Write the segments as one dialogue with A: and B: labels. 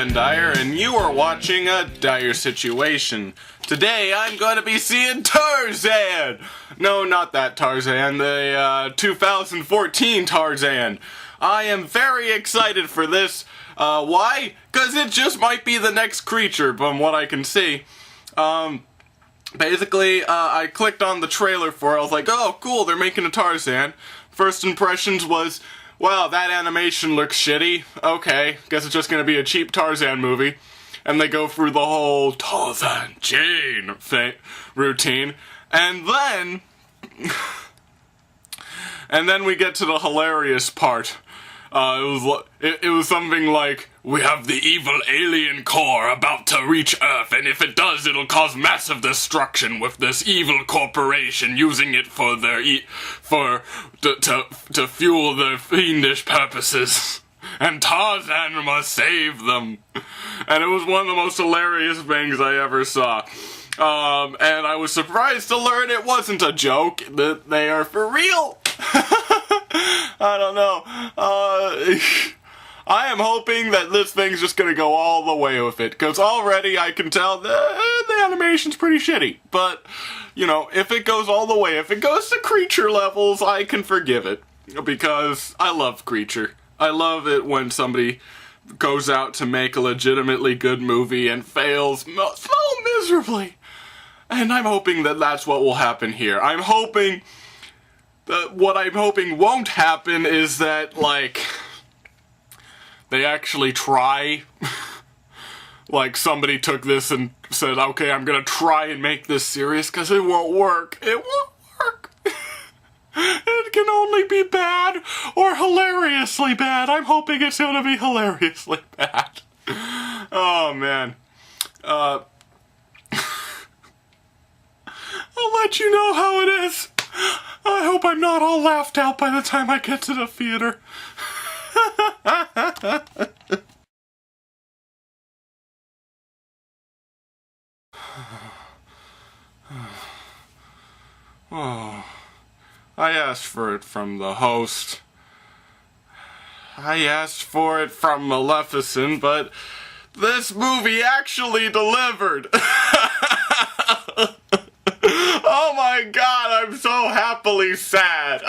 A: Glenn Dyer, and you are watching a Dyer-Situation. Today, I'm going to be seeing Tarzan! No, not that Tarzan, the 2014 Tarzan. I am very excited for this. Why? Because it just might be the next creature, from what I can see. Basically, I clicked on the trailer for it. I was like, oh, cool, they're making a Tarzan. First impressions was, wow, that animation looks shitty. Okay, guess it's just gonna be a cheap Tarzan movie. And they go through the whole Tarzan chain routine. And then we get to the hilarious part. It was something like, we have the evil alien core about to reach Earth, and if it does, it'll cause massive destruction with this evil corporation using it for their to fuel their fiendish purposes. And Tarzan must save them. And it was one of the most hilarious things I ever saw. And I was surprised to learn it wasn't a joke, that they are for real. I don't know. I am hoping that this thing's just gonna go all the way with it, because already I can tell the animation's pretty shitty. But, you know, if it goes all the way, if it goes to creature levels, I can forgive it. Because I love creature. I love it when somebody goes out to make a legitimately good movie and fails so miserably. And I'm hoping that that's what will happen here. I'm hoping that what I'm hoping won't happen is that, like, they actually try. Like, somebody took this and said, okay, I'm gonna try and make this serious, because it won't work. It won't work. It can only be bad or hilariously bad. I'm hoping it's gonna be hilariously bad. Oh, man. I'll let you know how it is. I hope I'm not all laughed out by the time I get to the theater. Oh, I asked for it from the host. I asked for it from Maleficent, but this movie actually delivered. Oh my god, I'm so happily sad.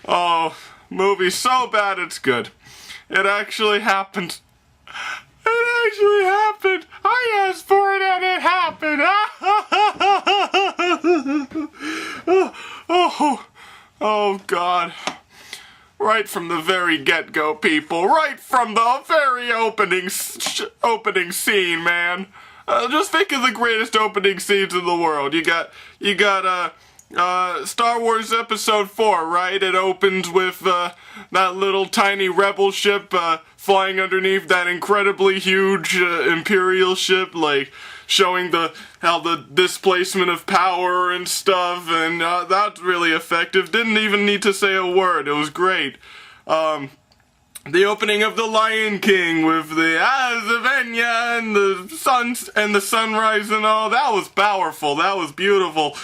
A: Oh, movie so bad it's good. It actually happened. It actually happened. I asked for it and it happened. Oh God. Right from the very get-go, people. Right from the very opening scene, man. Just think of the greatest opening scenes in the world. You got Star Wars Episode 4, right? It opens with that little tiny rebel ship flying underneath that incredibly huge Imperial ship, like showing how the displacement of power and stuff, and that's really effective. Didn't even need to say a word. It was great. The opening of The Lion King with the Azavenya and the suns and the sunrise and all, that was powerful. That was beautiful.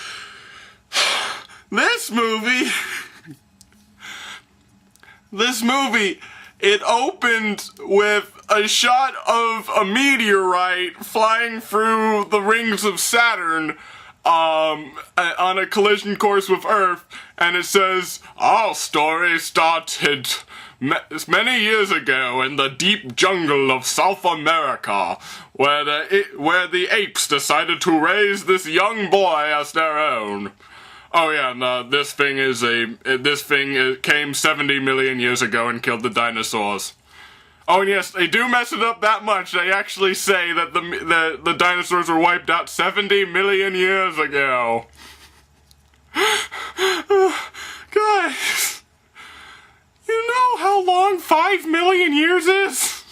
A: This movie, it opened with a shot of a meteorite flying through the rings of Saturn on a collision course with Earth, and it says, our story started many years ago in the deep jungle of South America, where the apes decided to raise this young boy as their own. Oh yeah, and this thing came 70 million years ago and killed the dinosaurs. Oh, and yes, they do mess it up that much. They actually say that the dinosaurs were wiped out 70 million years ago. Guys, you know how long 5 million years is?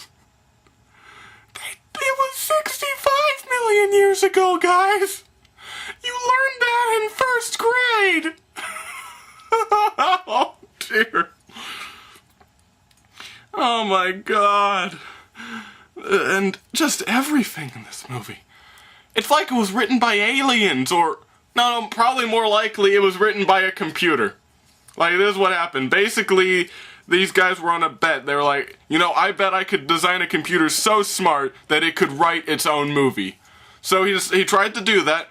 A: It was 65 million years ago, guys. You learned that in first grade! Oh, dear. Oh, my God. And just everything in this movie. It's like it was written by aliens, or... No, probably more likely it was written by a computer. Like, this is what happened. Basically, these guys were on a bet. They were like, you know, I bet I could design a computer so smart that it could write its own movie. So he tried to do that.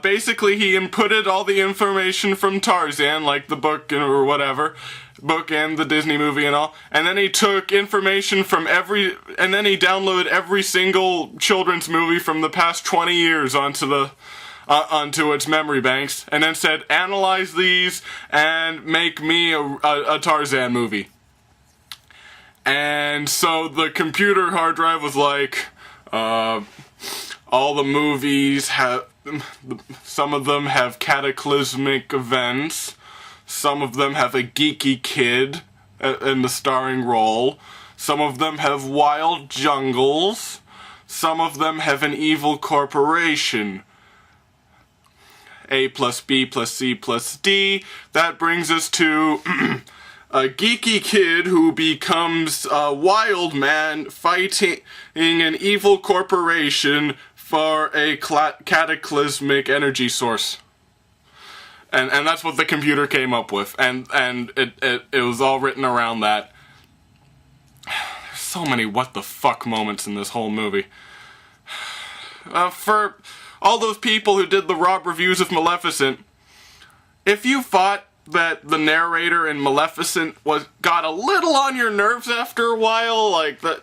A: Basically, he inputted all the information from Tarzan, like the book or whatever, book and the Disney movie and all, and then he took information from and then he downloaded every single children's movie from the past 20 years onto its memory banks, and then said, analyze these and make me a Tarzan movie. And so the computer hard drive was like, all the movies have, some of them have cataclysmic events, some of them have a geeky kid in the starring role, some of them have wild jungles, some of them have an evil corporation. A plus B plus C plus D. That brings us to a geeky kid who becomes a wild man fighting an evil corporation for a cataclysmic energy source. And that's what the computer came up with. And it was all written around that. There's so many what the fuck moments in this whole movie. For all those people who did the Rob reviews of Maleficent, if you thought that the narrator in Maleficent got a little on your nerves after a while, like that,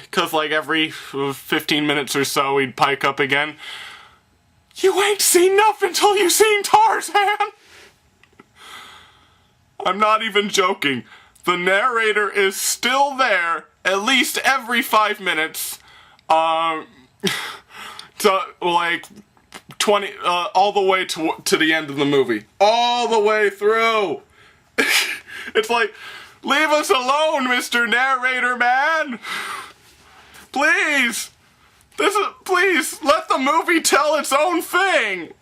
A: because like every 15 minutes or so he'd pike up again, you ain't seen nothing until you seen Tarzan. I'm not even joking. The narrator is still there at least every 5 minutes. To like 20 all the way to the end of the movie, all the way through. It's like, leave us alone, Mr. Narrator Man. Please, please let the movie tell its own thing.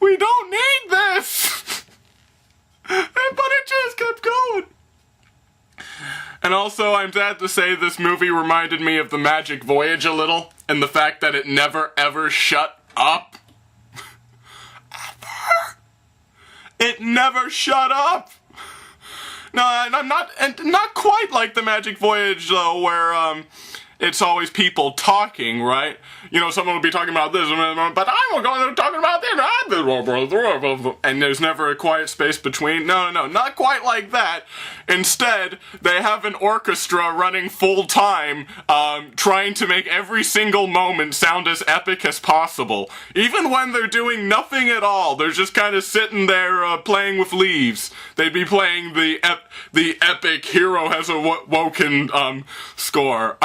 A: We don't need this. But it just kept going. And also, I'm sad to say this movie reminded me of The Magic Voyage a little, and the fact that it never ever shut up. Ever. It never shut up. No, I'm not quite like The Magic Voyage though, where it's always people talking, right? You know, someone will be talking about this, but I'm going to talk about this, and there's never a quiet space between. No, not quite like that. Instead, they have an orchestra running full time, trying to make every single moment sound as epic as possible. Even when they're doing nothing at all, they're just kind of sitting there playing with leaves. They'd be playing the epic Hero Has Awoken score.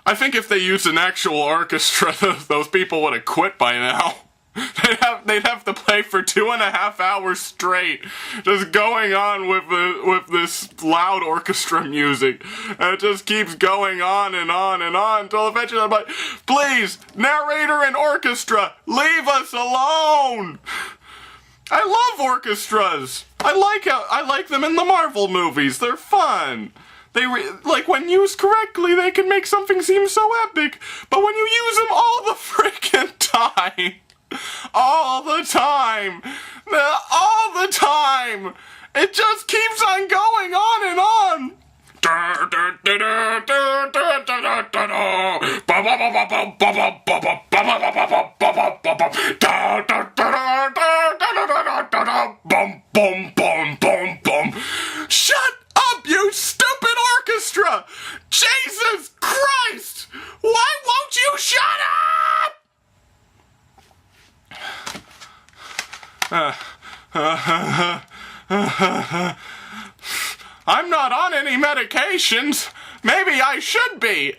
A: I think if they used an actual orchestra, those people would have quit by now. They'd have to play for 2.5 hours straight, just going on with this loud orchestra music. And it just keeps going on and on and on until eventually I'm like, please, narrator and orchestra, leave us alone. I love orchestras. I like them in the Marvel movies. They're fun. Like, when used correctly, they can make something seem so epic, but when you use them all the frickin' time, all the time, it just keeps on going on and on. Shut up, you stupid orchestra! Jesus Christ! Why won't you shut up? I'm not on any medications. Maybe I should be.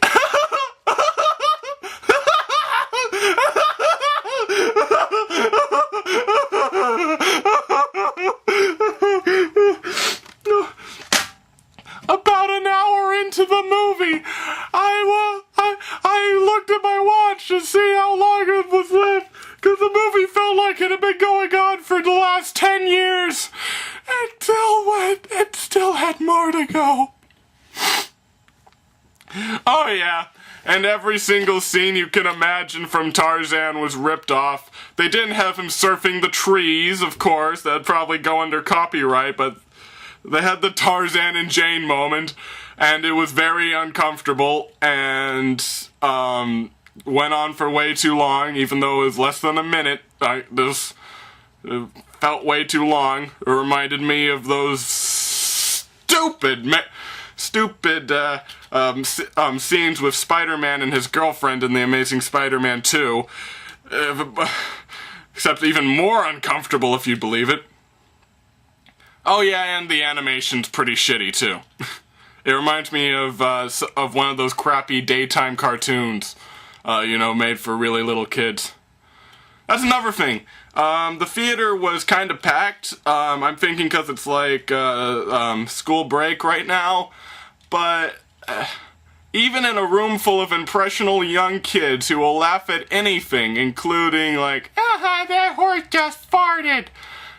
A: About an hour into the movie, I looked at my watch to see how long it was left, because the movie felt like it had been going on for the last 10 years. It still had more to go. Oh yeah, and every single scene you can imagine from Tarzan was ripped off. They didn't have him surfing the trees, of course. That'd probably go under copyright, but they had the Tarzan and Jane moment, and it was very uncomfortable, and went on for way too long, even though it was less than a minute. This felt way too long. It reminded me of those stupid scenes with Spider-Man and his girlfriend in The Amazing Spider-Man 2. Except even more uncomfortable, if you believe it. Oh yeah, and the animation's pretty shitty, too. It reminds me of one of those crappy daytime cartoons, made for really little kids. That's another thing. The theater was kind of packed. I'm thinking because it's like school break right now. But even in a room full of impressionable young kids who will laugh at anything, including like, that horse just farted.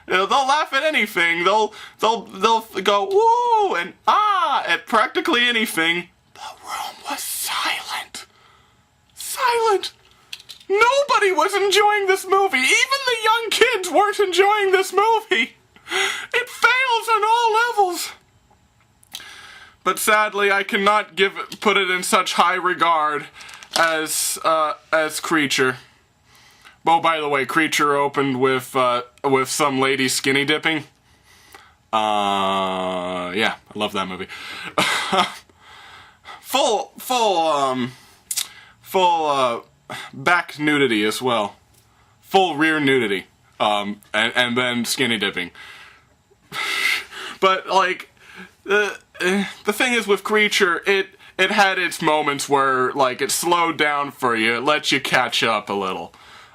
A: They'll laugh at anything. They'll go woo and ah at practically anything. The room was silent. Silent. Nobody was enjoying this movie. Even the young kids weren't enjoying this movie. It fails on all levels. But sadly, I cannot put it in such high regard as Creature. Oh, by the way, Creature opened with some lady skinny dipping. Yeah, I love that movie. full back nudity as well. Full rear nudity. And then skinny dipping. But like the thing is with Creature, it had its moments where like it slowed down for you. It lets you catch up a little.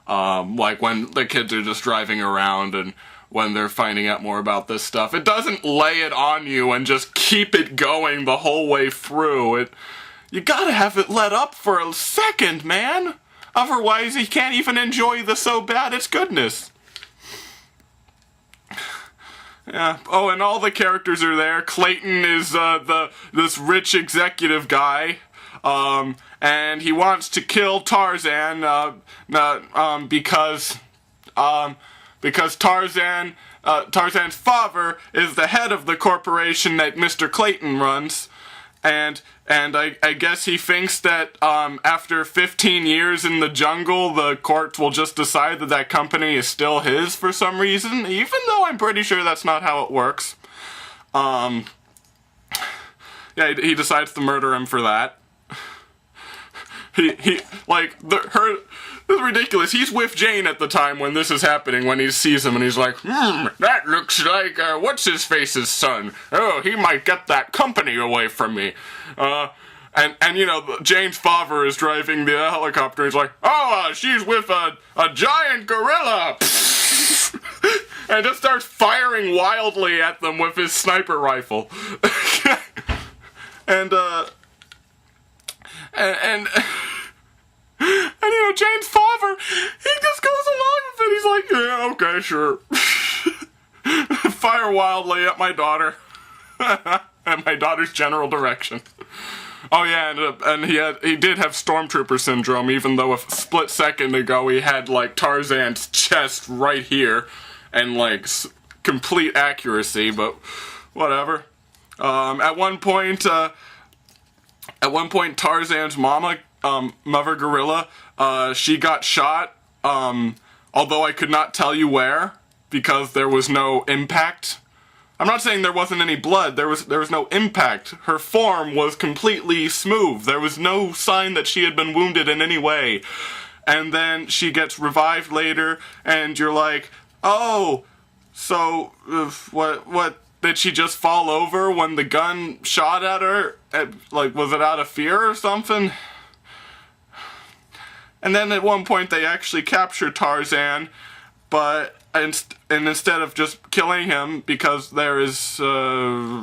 A: Like when the kids are just driving around and when they're finding out more about this stuff. It doesn't lay it on you and just keep it going the whole way through. You gotta have it let up for a second, man. Otherwise, you can't even enjoy the so bad it's goodness. Yeah. Oh, and all the characters are there. Clayton is this rich executive guy. And he wants to kill Tarzan because Tarzan's father is the head of the corporation that Mr. Clayton runs, and I guess he thinks that after 15 years in the jungle, the courts will just decide that that company is still his for some reason, even though I'm pretty sure that's not how it works. Yeah, he decides to murder him for that. This is ridiculous. He's with Jane at the time when this is happening, when he sees him, and he's like, that looks like, what's-his-face's son. Oh, he might get that company away from me. And Jane's father is driving the helicopter, and he's like, she's with a giant gorilla! And just starts firing wildly at them with his sniper rifle. And Jane's father, he just goes along with it. He's like, yeah, okay, sure. Fire wildly at my daughter. At my daughter's general direction. Oh yeah, and he did have Stormtrooper syndrome, even though a split second ago he had, like, Tarzan's chest right here. And, like, complete accuracy, but whatever. At one point, Tarzan's mother gorilla, she got shot, although I could not tell you where, because there was no impact. I'm not saying there wasn't any blood, there was no impact. Her form was completely smooth. There was no sign that she had been wounded in any way. And then she gets revived later, and you're like, oh, so, what, did she just fall over when the gun shot at her? Like, was it out of fear or something? And then at one point they actually capture Tarzan, but instead of just killing him, because there is no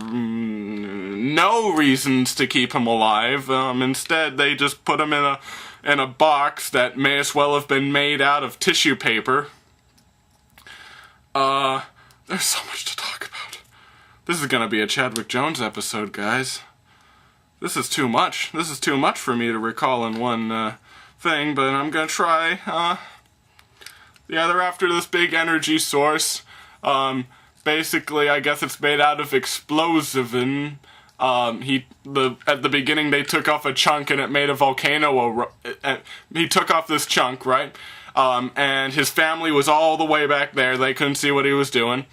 A: reasons to keep him alive, instead they just put him in a box that may as well have been made out of tissue paper. There's so much to talk about. This is gonna be a Chadwick Jones episode, guys. This is too much. This is too much for me to recall in one thing, but I'm gonna try. Yeah, they're after this big energy source. Basically, I guess it's made out of explosive. At the beginning they took off a chunk and it made a volcano. He took off this chunk, right? And his family was all the way back there. They couldn't see what he was doing.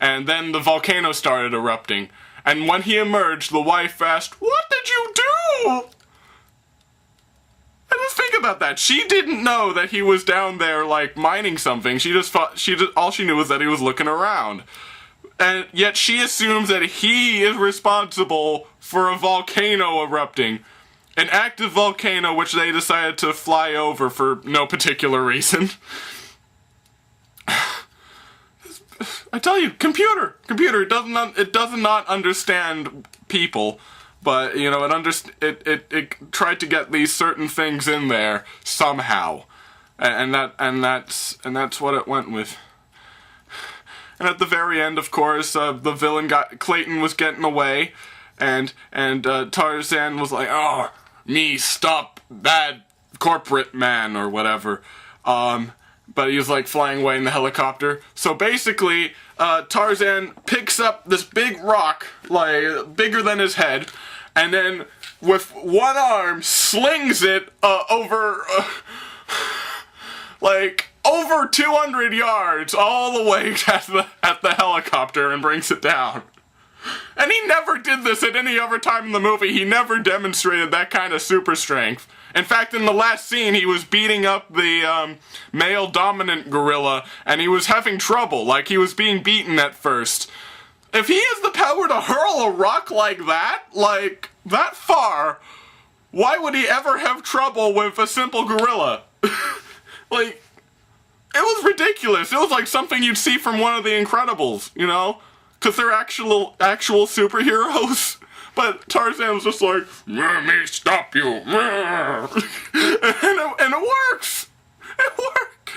A: And then the volcano started erupting. And when he emerged, the wife asked, "What did you do?" And just think about that. She didn't know that he was down there, like, mining something. She just thought, all she knew was that he was looking around. And yet she assumes that he is responsible for a volcano erupting. An active volcano which they decided to fly over for no particular reason. I tell you, computer, it does not understand people, but you know, it tried to get these certain things in there somehow, and that's what it went with. And at the very end, of course, the villain Clayton was getting away, and Tarzan was like, "Oh, me stop bad corporate man," or whatever. But he was like flying away in the helicopter. So basically, Tarzan picks up this big rock, like bigger than his head, and then with one arm slings it over, like over 200 yards all the way at the helicopter and brings it down. And he never did this at any other time in the movie. He never demonstrated that kind of super strength. In fact, in the last scene, he was beating up the male dominant gorilla, and he was having trouble. Like, he was being beaten at first. If he has the power to hurl a rock like that far, why would he ever have trouble with a simple gorilla? Like, it was ridiculous. It was like something you'd see from one of the Incredibles, you know? Because they're actual superheroes. But Tarzan was just like, "Let me stop you." And it works. It worked.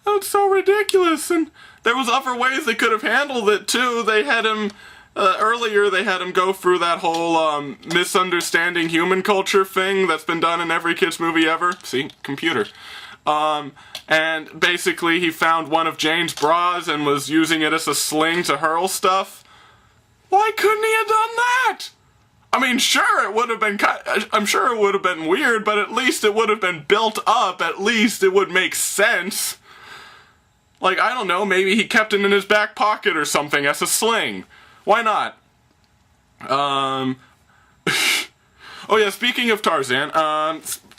A: That's so ridiculous. And there was other ways they could have handled it too. They had him earlier. They had him go through that whole misunderstanding human culture thing that's been done in every kids movie ever. See, computer. And basically he found one of Jane's bras and was using it as a sling to hurl stuff. Why couldn't he have done that? I mean, sure, it would have been I'm sure it would have been weird, but at least it would have been built up. At least it would make sense. Like, I don't know, maybe he kept it in his back pocket or something as a sling. Why not? Oh yeah, speaking of Tarzan,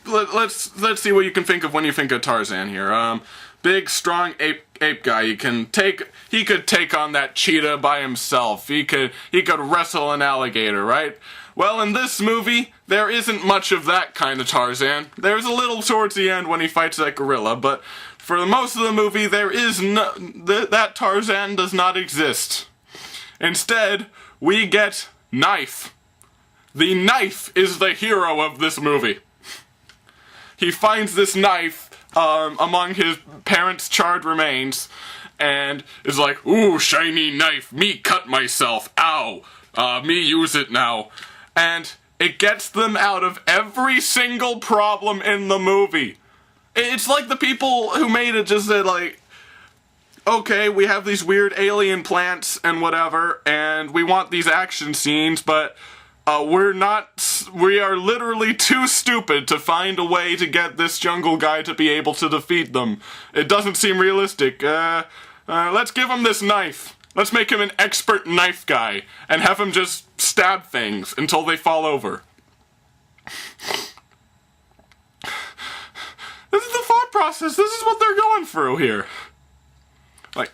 A: let's see what you can think of when you think of Tarzan here. Big, strong ape guy. He could take on that cheetah by himself. He could wrestle an alligator, right? Well, in this movie, there isn't much of that kind of Tarzan. There's a little towards the end when he fights that gorilla, but for most of the movie, there is that Tarzan does not exist. Instead, we get Knife. The Knife is the hero of this movie. He finds this knife among his parents' charred remains and is like, "Ooh, shiny knife, me cut myself, ow, me use it now." And it gets them out of every single problem in the movie. It's like the people who made it just said, like, okay, we have these weird alien plants and whatever, and we want these action scenes, but we are literally too stupid to find a way to get this jungle guy to be able to defeat them. It doesn't seem realistic. Let's give him this knife. Let's make him an expert knife guy and have him just stab things until they fall over. This is the thought process. This is what they're going through here. Like,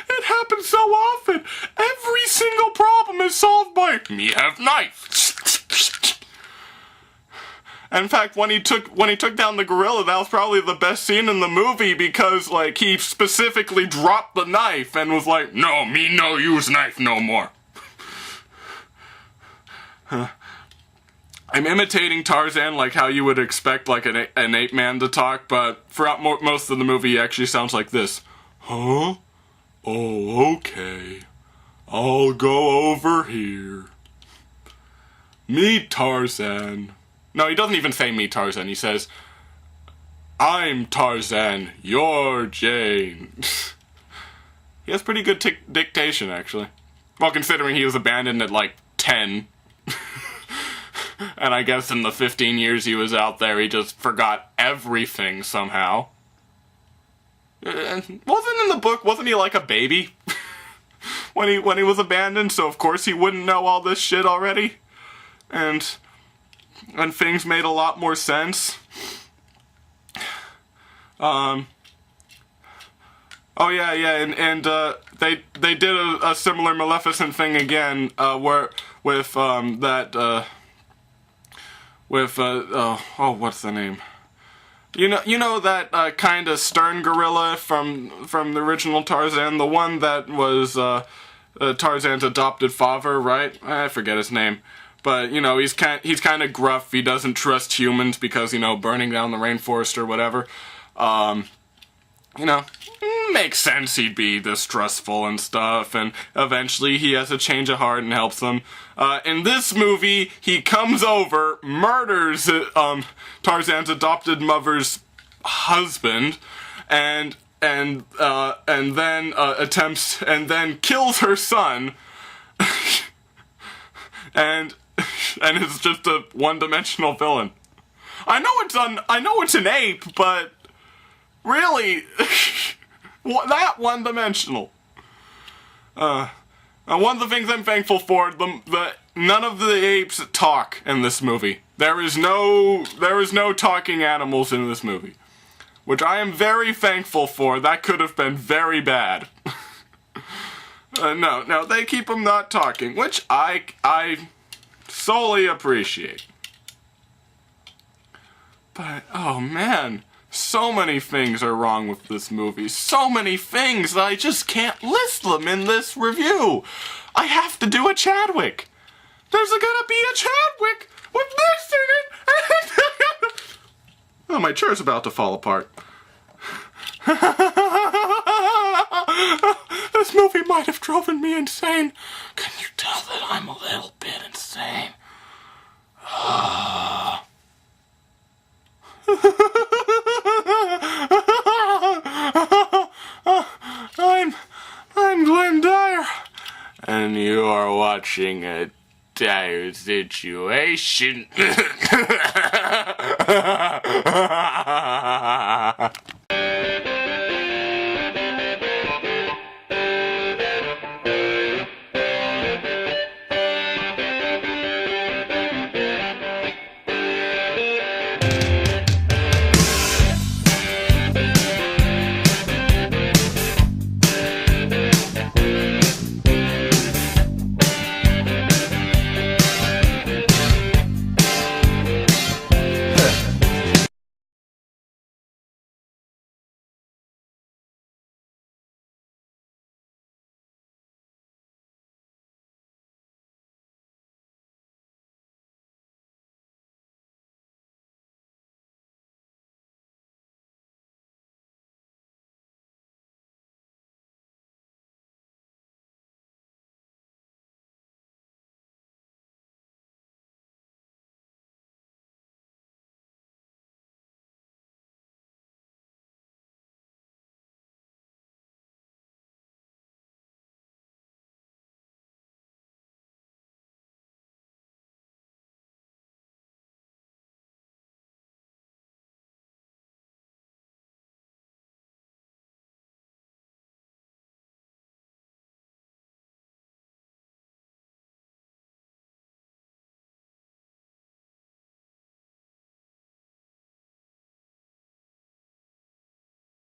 A: It happens so often. Every single problem is solved by me have knife. In fact, when he took down the gorilla, that was probably the best scene in the movie because, like, he specifically dropped the knife and was like, "No, me no use knife no more." I'm imitating Tarzan like how you would expect like an ape man to talk, but throughout most of the movie he actually sounds like this. Huh? Oh, okay. I'll go over here. Meet Tarzan. No, he doesn't even say meet Tarzan. He says, I'm Tarzan, you're Jane. He has pretty good dictation, actually. Well, considering he was abandoned at like 10. And I guess in the 15 years he was out there, he just forgot everything somehow. Wasn't in the book, wasn't he like a baby? when he was abandoned, so of course he wouldn't know all this shit already. And things made a lot more sense. Oh yeah, and they did a similar Maleficent thing again, what's the name? You know that kind of stern gorilla from the original Tarzan, the one that was Tarzan's adopted father, right? I forget his name, but you know he's kind of gruff. He doesn't trust humans because burning down the rainforest or whatever. Makes sense he'd be distrustful and stuff, and eventually he has a change of heart and helps them. In this movie, he comes over, murders Tarzan's adopted mother's husband, and then kills her son, and is just a one-dimensional villain. I know it's an ape, but really, that one-dimensional. One of the things I'm thankful for, none of the apes talk in this movie. There is no talking animals in this movie, which I am very thankful for. That could have been very bad. No, they keep them not talking, which I solely appreciate. But, oh man, so many things are wrong with this movie. So many things that I just can't list them in this review. I have to do a Chadwick. There's gonna be a Chadwick with this in it. Oh, my chair's about to fall apart. This movie might have driven me insane. Can you tell that I'm a little bit insane? I'm Glenn Dyer, and you are watching a Dyer-Situation.